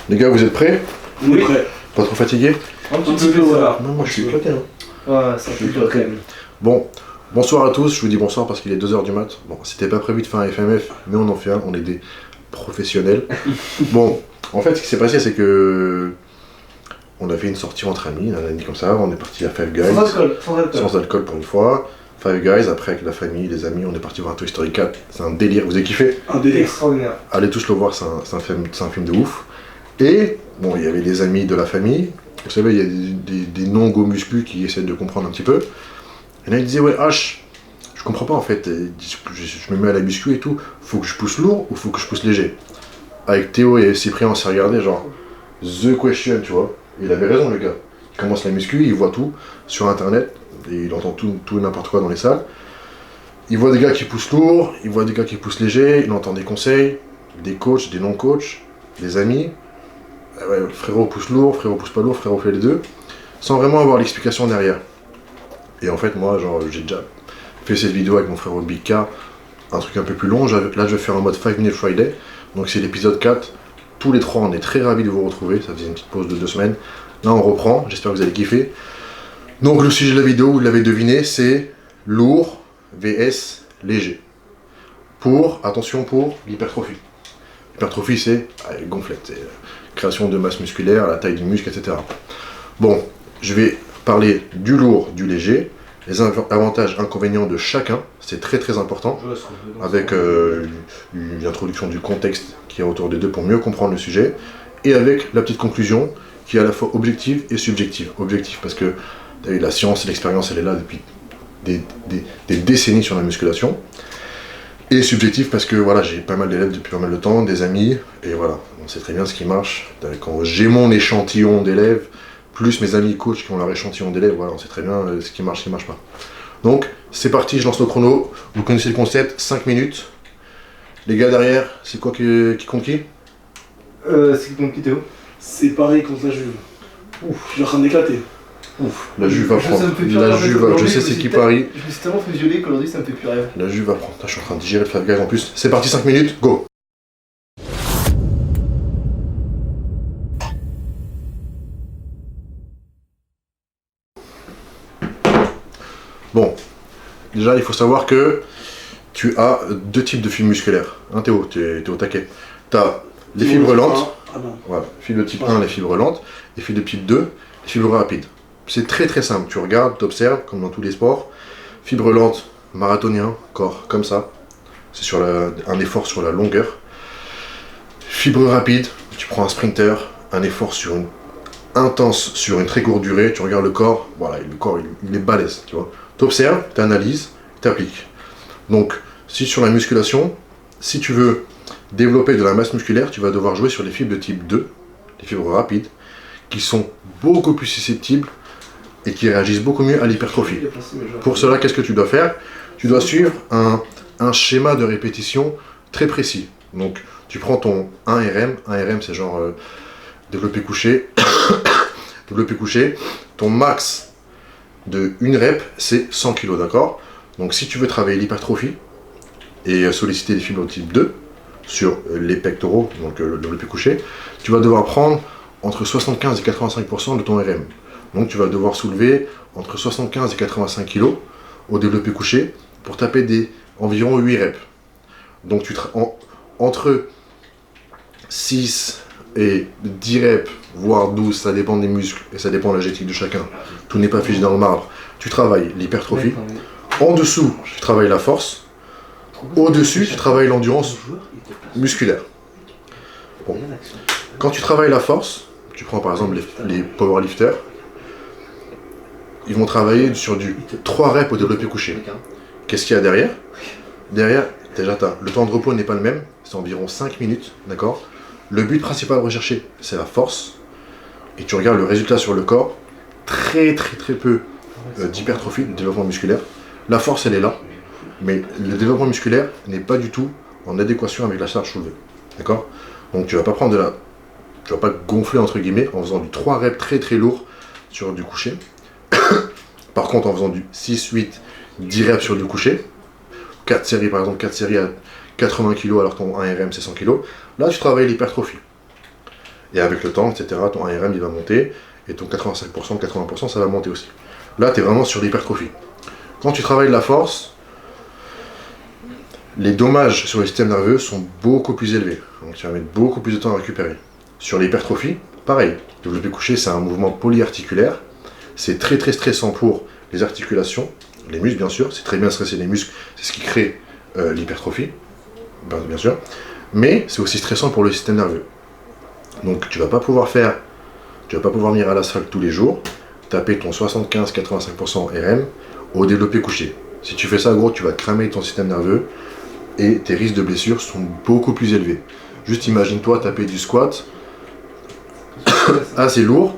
Les gars, vous êtes prêts? Oui. Prêt. Pas trop fatigué? Un petit peu, voilà. Non, moi je suis éclaté. Hein. Ouais, ça fait dur quand même. Bon, bonsoir à tous, je vous dis bonsoir parce qu'il est 2h du mat. Bon, c'était pas prévu de faire un FMF, mais on en fait un, on est des professionnels. Bon, en fait, ce qui s'est passé, c'est que on a fait une sortie entre amis, un ami comme ça, on est parti à Five Guys. Sans alcool, sans alcool. Sans alcool pour une fois. Five Guys, après avec la famille, les amis, on est parti voir Toy Story 4. C'est un délire, vous avez kiffé? Un délire extraordinaire. Allez tous le voir, c'est un film de ouf. Et, bon, il y avait des amis de la famille. Vous savez, il y a des non-go muscu qui essaient de comprendre un petit peu. Et là, il disait, ouais, H, je comprends pas en fait. Je me mets à la muscu et tout. Faut que je pousse lourd ou faut que je pousse léger? Avec Théo et Cyprien, on s'est regardé, genre, the question, tu vois. Et il avait raison, le gars. Il commence la muscu, il voit tout sur internet. Et il entend tout et n'importe quoi dans les salles. Il voit des gars qui poussent lourd, il voit des gars qui poussent léger, il entend des conseils, des coachs, des non-coachs, des amis. Ouais, frérot pousse lourd, frérot pousse pas lourd, frérot fait les deux, sans vraiment avoir l'explication derrière. Et en fait, moi, genre, j'ai déjà fait cette vidéo avec mon frérot Big K, un truc un peu plus long. Là, je vais faire en mode 5 Minute Friday, donc c'est l'épisode 4. Tous les trois, on est très ravis de vous retrouver. Ça faisait une petite pause de 2 semaines. Là, on reprend, j'espère que vous allez kiffer. Donc, le sujet de la vidéo, vous l'avez deviné, c'est lourd vs léger. Attention, pour l'hypertrophie. L'hypertrophie, c'est gonflette, c'est création de masse musculaire, la taille du muscle, etc. Bon, je vais parler du lourd, du léger, les avantages, inconvénients de chacun, c'est très très important, avec une introduction du contexte qui est autour des deux pour mieux comprendre le sujet, et avec la petite conclusion qui est à la fois objective et subjective. Objective parce que la science et l'expérience, elle est là depuis des décennies sur la musculation. Et subjectif parce que voilà, j'ai pas mal d'élèves depuis pas mal de temps, des amis, et voilà, on sait très bien ce qui marche. Quand j'ai mon échantillon d'élèves, plus mes amis coachs qui ont leur échantillon d'élèves, voilà, on sait très bien ce qui marche pas. Donc, c'est parti, je lance le chrono, vous connaissez le concept, 5 minutes. Les gars derrière, c'est quoi qui compte qui? C'est qui compte qui, Théo? C'est pareil contre la Juve. Ouf, je suis en train d'éclater. Ouf, la Juve va prendre. La Juve, je sais c'est qui Paris. Je me suis tellement fait violer qu'aujourd'hui ça me fait plus rêve. La Juve va prendre. Je suis en train de digérer le Five Guys en plus. C'est parti, 5 minutes, go. Bon, déjà il faut savoir que tu as 2 types de fibres musculaires. Hein Théo, t'es au taquet. Tu as les fibres lentes, voilà, fibres de type 1, les fibres lentes, et fibres de type 2, les fibres rapides. C'est très très simple, tu regardes, tu observes, comme dans tous les sports. Fibre lente, marathonien, corps comme ça, c'est sur un effort sur la longueur. Fibre rapide, tu prends un sprinter, un effort intense sur une très courte durée, tu regardes le corps, voilà, le corps il est balèze, tu vois. Tu observes, tu analyses, tu appliques. Donc, si sur la musculation, si tu veux développer de la masse musculaire, tu vas devoir jouer sur les fibres de type 2, les fibres rapides, qui sont beaucoup plus susceptibles et qui réagissent beaucoup mieux à l'hypertrophie. Pour cela, qu'est-ce que tu dois faire? Tu dois suivre un schéma de répétition très précis. Donc, tu prends ton 1RM, 1RM c'est genre développé couché, développé couché, ton max de 1 rep, c'est 100 kg, d'accord? Donc, si tu veux travailler l'hypertrophie et solliciter les fibres de type 2 sur les pectoraux, donc le développé couché, tu vas devoir prendre entre 75 et 85% de ton RM. Donc tu vas devoir soulever entre 75 et 85 kg au développé couché pour taper environ 8 reps. Donc entre 6 et 10 reps, voire 12, ça dépend des muscles et ça dépend de la génétique de chacun. Tout n'est pas figé dans le marbre. Tu travailles l'hypertrophie. En dessous, tu travailles la force. Au-dessus, tu travailles l'endurance musculaire. Bon. Quand tu travailles la force, tu prends par exemple les powerlifters, ils vont travailler sur du 3 reps au développé couché. Qu'est-ce qu'il y a derrière? Derrière, déjà, le temps de repos n'est pas le même, c'est environ 5 minutes, d'accord? Le but principal recherché, c'est la force. Et tu regardes le résultat sur le corps, très peu d'hypertrophie, de développement musculaire. La force, elle est là, mais le développement musculaire n'est pas du tout en adéquation avec la charge soulevée, d'accord? Donc tu vas pas prendre tu vas pas gonfler entre guillemets en faisant du 3 reps très lourd sur du couché. Par contre, en faisant du 6, 8, 10 reps sur du couché, 4 séries par exemple, 4 séries à 80 kg alors que ton 1 RM c'est 100 kg, là tu travailles l'hypertrophie. Et avec le temps, etc., ton ARM il va monter, et ton 85%, 80%, ça va monter aussi. Là, tu es vraiment sur l'hypertrophie. Quand tu travailles la force, les dommages sur le système nerveux sont beaucoup plus élevés. Donc tu vas mettre beaucoup plus de temps à récupérer. Sur l'hypertrophie, pareil. Le développé couché, c'est un mouvement polyarticulaire. C'est très très stressant pour les articulations, les muscles bien sûr. C'est très bien stresser les muscles, c'est ce qui crée l'hypertrophie, bien sûr. Mais c'est aussi stressant pour le système nerveux. Donc tu vas pas pouvoir venir à la salle tous les jours, taper ton 75-85% RM au développé couché. Si tu fais ça, gros, tu vas cramer ton système nerveux et tes risques de blessures sont beaucoup plus élevés. Juste imagine-toi taper du squat assez lourd,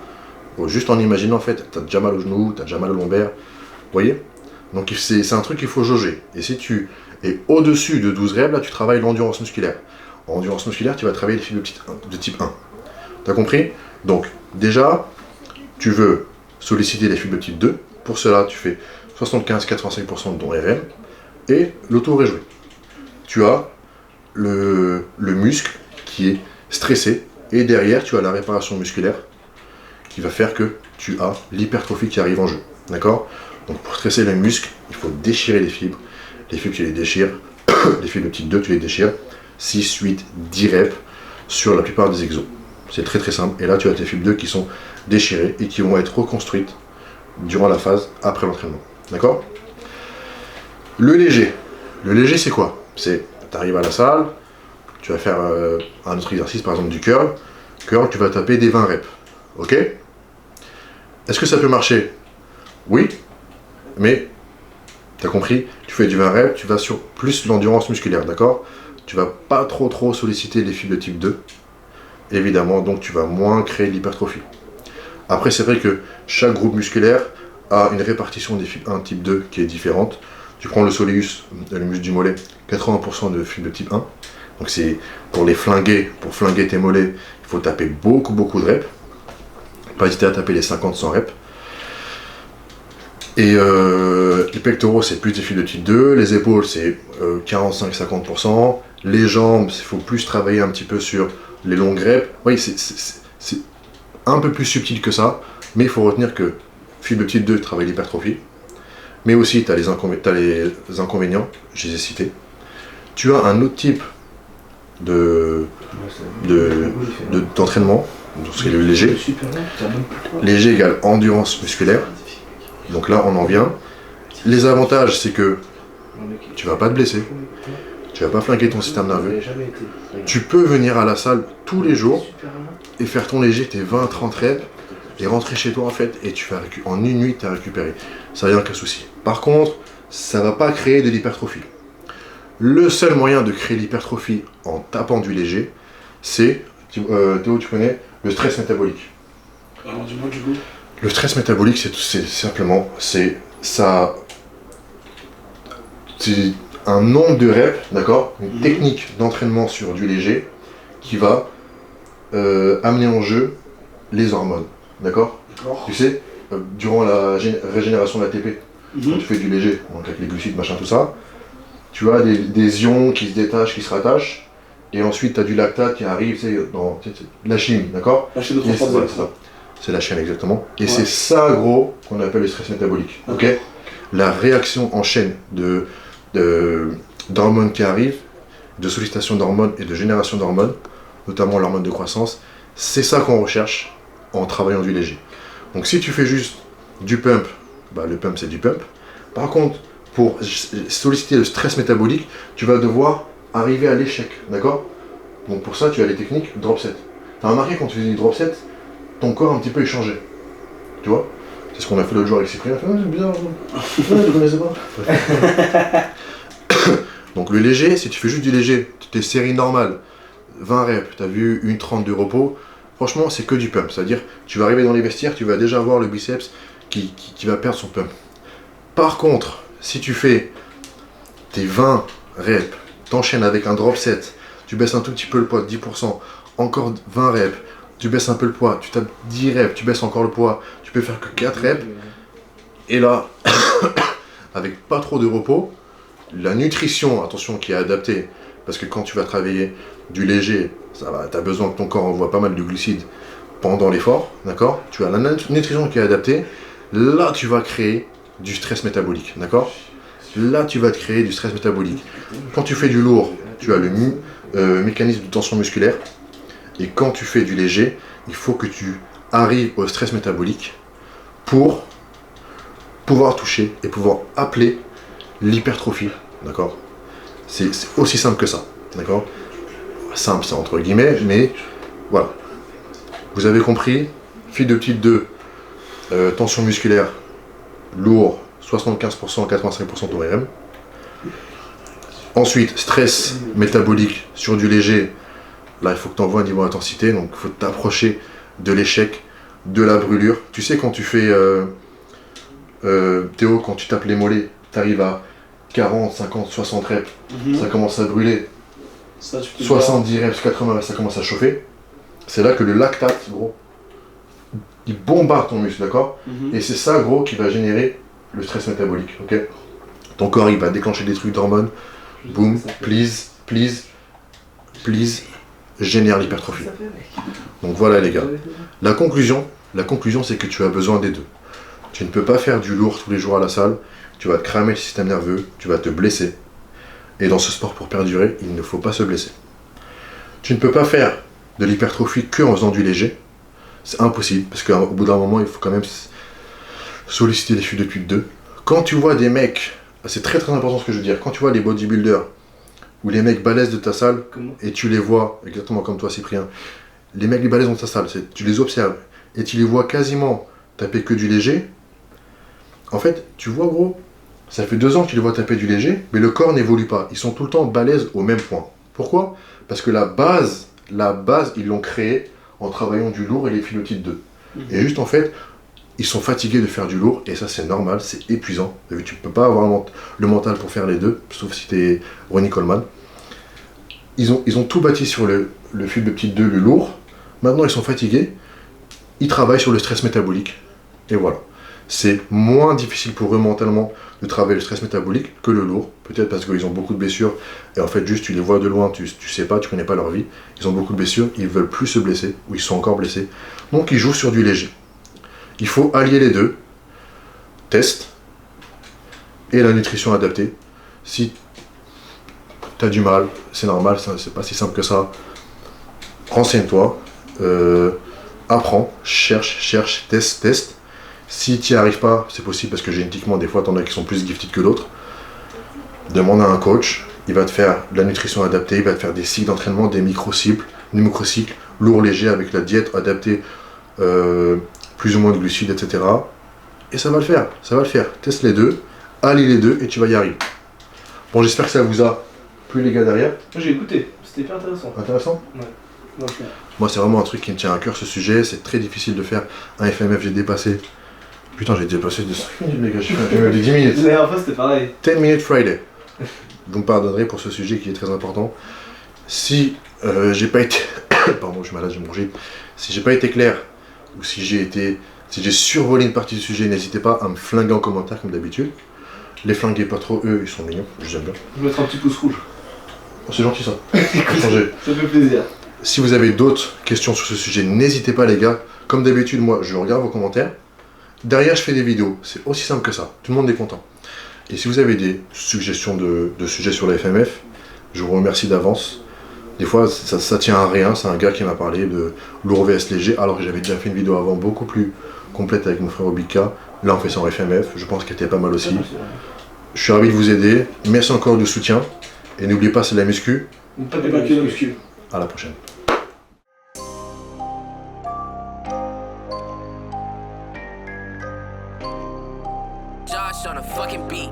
juste en imaginant en fait, tu as déjà mal au genou, tu as déjà mal au lombaire, vous voyez? Donc c'est un truc qu'il faut jauger. Et si tu es au-dessus de 12 reps, là tu travailles l'endurance musculaire. En endurance musculaire, tu vas travailler les fibres de type 1. T'as compris? Donc déjà, tu veux solliciter les fibres de type 2. Pour cela, tu fais 75-85% de ton RM et l'auto-réjoué. Tu as le muscle qui est stressé et derrière, tu as la réparation musculaire qui va faire que tu as l'hypertrophie qui arrive en jeu. D'accord? Donc pour stresser les muscles, il faut déchirer les fibres. Les fibres, tu les déchires. Les fibres de type 2, tu les déchires. 6, 8, 10 reps sur la plupart des exos. C'est très très simple. Et là, tu as tes fibres 2 qui sont déchirées et qui vont être reconstruites durant la phase après l'entraînement. D'accord? Le léger. Le léger, c'est quoi? C'est, tu arrives à la salle, tu vas faire un autre exercice, par exemple du curl. Curl, tu vas taper des 20 reps. Ok? Est-ce que ça peut marcher? Oui, mais tu as compris, tu fais du 20 reps, tu vas sur plus l'endurance musculaire, d'accord? Tu vas pas trop solliciter les fibres de type 2, évidemment, donc tu vas moins créer l'hypertrophie. Après, c'est vrai que chaque groupe musculaire a une répartition des fibres 1 type 2 qui est différente. Tu prends le soleus, le muscle du mollet, 80% de fibres de type 1. Donc c'est pour flinguer tes mollets, il faut taper beaucoup de reps. Pas hésiter à taper les 50-100 reps. Et les pectoraux, c'est plus des fibres de type 2. Les épaules, c'est 45-50%. Les jambes, il faut plus travailler un petit peu sur les longues reps. Oui, c'est un peu plus subtil que ça, mais il faut retenir que fibres de type 2 travaille l'hypertrophie. Mais aussi, tu as les inconvénients, je les ai cités. Tu as un autre type d'entraînement, c'est le léger. Léger égale endurance musculaire. Donc là, on en vient. Les avantages, c'est que tu vas pas te blesser, tu vas pas flinguer ton système nerveux. Tu peux venir à la salle tous les jours et faire ton léger, tes 20-30 reps, et rentrer chez toi en fait, et en une nuit, tu as récupéré. Ça n'a aucun souci. Par contre, ça va pas créer de l'hypertrophie. Le seul moyen de créer l'hypertrophie en tapant du léger, c'est, Théo, tu connais, le stress métabolique. Alors dis-moi du coup. Le stress métabolique, c'est simplement, c'est un nombre de reps, d'accord, une technique d'entraînement sur du léger qui va amener en jeu les hormones, d'accord. Tu sais, durant la régénération de l'ATP, quand tu fais du léger, donc avec les glucides, machin, tout ça, tu as des ions qui se détachent, qui se rattachent, et ensuite tu as du lactate qui arrive, dans la chimie, d'accord. La chaîne de transformation. C'est la chaîne exactement. Et c'est ça, gros, qu'on appelle le stress métabolique. Ok. La réaction en chaîne d'hormones qui arrivent, de sollicitation d'hormones et de génération d'hormones, notamment l'hormone de croissance, c'est ça qu'on recherche en travaillant du léger. Donc si tu fais juste du pump, le pump c'est du pump. Par contre, pour solliciter le stress métabolique, tu vas devoir arriver à l'échec, d'accord. Donc pour ça, tu as les techniques drop set. Tu as remarqué quand tu faisais du drop set, ton corps un petit peu est changé. Tu vois? C'est ce qu'on a fait l'autre jour avec Cyprien. C'est bizarre. Ouais, je connaissais pas. Donc le léger, si tu fais juste du léger, tes séries normales, 20 reps, tu as vu une 30 de repos, franchement c'est que du pump. C'est-à-dire, tu vas arriver dans les vestiaires, tu vas déjà voir le biceps qui va perdre son pump. Par contre, si tu fais tes 20 reps, t'enchaînes avec un drop set, tu baisses un tout petit peu le poids de 10%, encore 20 reps, tu baisses un peu le poids, tu tapes 10 reps, tu baisses encore le poids, tu peux faire que 4 reps, et là, avec pas trop de repos, la nutrition, attention, qui est adaptée parce que quand tu vas travailler du léger, tu as besoin que ton corps envoie pas mal de glucides pendant l'effort, d'accord? Tu as la nutrition qui est adaptée, là tu vas créer du stress métabolique, d'accord? Là tu vas te créer du stress métabolique. Quand tu fais du lourd, tu as le mécanisme de tension musculaire, et quand tu fais du léger, il faut que tu arrives au stress métabolique pour pouvoir toucher et pouvoir appeler l'hypertrophie, d'accord? C'est aussi simple que ça, d'accord? Simple, c'est entre guillemets, mais voilà. Vous avez compris, fille de type 2, tension musculaire, lourd, 75%, 85% d'ORM. Ensuite, stress métabolique sur du léger, là il faut que tu envoies un niveau d'intensité, donc il faut t'approcher de l'échec, de la brûlure. Tu sais quand tu fais, Théo, quand tu tapes les mollets, tu arrives à 40, 50, 60 reps, ça commence à brûler. Ça, 70 reps, 80 ça commence à chauffer. C'est là que le lactate, gros, il bombarde ton muscle, d'accord? Et c'est ça, gros, qui va générer le stress métabolique, ok? Ton corps, il va déclencher des trucs d'hormones. Boum, please, please, please, génère l'hypertrophie. Donc voilà, les gars. La conclusion, c'est que tu as besoin des deux. Tu ne peux pas faire du lourd tous les jours à la salle. Tu vas te cramer le système nerveux, tu vas te blesser. Et dans ce sport, pour perdurer, il ne faut pas se blesser. Tu ne peux pas faire de l'hypertrophie que en faisant du léger. C'est impossible, parce qu'au bout d'un moment, il faut quand même solliciter les fibres de type 2. Quand tu vois des mecs, c'est très très important ce que je veux dire, quand tu vois les bodybuilders, ou les mecs balèzes de ta salle, et tu les vois, exactement comme toi Cyprien, les mecs les balèzes dans ta salle, tu les observes, et tu les vois quasiment taper que du léger, en fait, tu vois gros, ça fait 2 ans que tu les vois taper du léger, mais le corps n'évolue pas. Ils sont tout le temps balèzes au même point. Pourquoi? Parce que la base, ils l'ont créée en travaillant du lourd et les fibres de type 2. Et juste en fait, ils sont fatigués de faire du lourd, et ça c'est normal, c'est épuisant. Tu ne peux pas avoir le mental pour faire les deux, sauf si tu es Ronnie Coleman. Ils ont tout bâti sur le fibre de type 2, le lourd. Maintenant ils sont fatigués, ils travaillent sur le stress métabolique. Et voilà. C'est moins difficile pour eux mentalement de travailler le stress métabolique que le lourd. Peut-être parce qu'ils ont beaucoup de blessures, et en fait juste tu les vois de loin, tu sais pas, tu connais pas leur vie. Ils ont beaucoup de blessures, ils veulent plus se blesser, ou ils sont encore blessés. Donc ils jouent sur du léger. Il faut allier les deux, test, et la nutrition adaptée. Si tu as du mal, c'est normal, c'est pas si simple que ça. Renseigne-toi, apprends, cherche, teste. Si tu n'y arrives pas, c'est possible parce que génétiquement, des fois, t'en as qui sont plus gifted que d'autres. Demande à un coach, il va te faire de la nutrition adaptée, il va te faire des cycles d'entraînement, des microcycles, lourd, léger, avec la diète adaptée, plus ou moins de glucides, etc. Et ça va le faire. Teste les deux, allie les deux et tu vas y arriver. Bon, j'espère que ça vous a plu, les gars, derrière. J'ai écouté, c'était hyper intéressant. Intéressant? Ouais. Moi, c'est vraiment un truc qui me tient à cœur, ce sujet. C'est très difficile de faire un FMF, j'ai dépassé. Putain, j'ai dépassé de 5 minutes, les gars, j'ai fait un FMF de 10 minutes. La dernière fois, c'était pareil. 10 minutes Friday. Vous me pardonnerez pour ce sujet qui est très important. Si j'ai pas été... Pardon, je suis malade, j'ai mangé. Si j'ai pas été clair, ou si j'ai survolé une partie du sujet, n'hésitez pas à me flinguer en commentaire comme d'habitude. Les flinguez pas trop, eux, ils sont mignons, j'aime bien. Je vais mettre un petit pouce rouge. Oh, c'est gentil ça. Ça fait plaisir. Si vous avez d'autres questions sur ce sujet, n'hésitez pas les gars. Comme d'habitude, moi, je regarde vos commentaires. Derrière, je fais des vidéos. C'est aussi simple que ça. Tout le monde est content. Et si vous avez des suggestions de sujets sur la FMF, je vous remercie d'avance. Des fois, ça tient à rien. C'est un gars qui m'a parlé de lourd vs léger, alors que j'avais déjà fait une vidéo avant beaucoup plus complète avec mon frère Obika. Là, on fait ça en FMF. Je pense qu'elle était pas mal aussi. Je suis ravi de vous aider. Merci encore du soutien. Et n'oubliez pas, c'est la muscu. Pas de la muscu. À la prochaine. Josh on a fucking beat.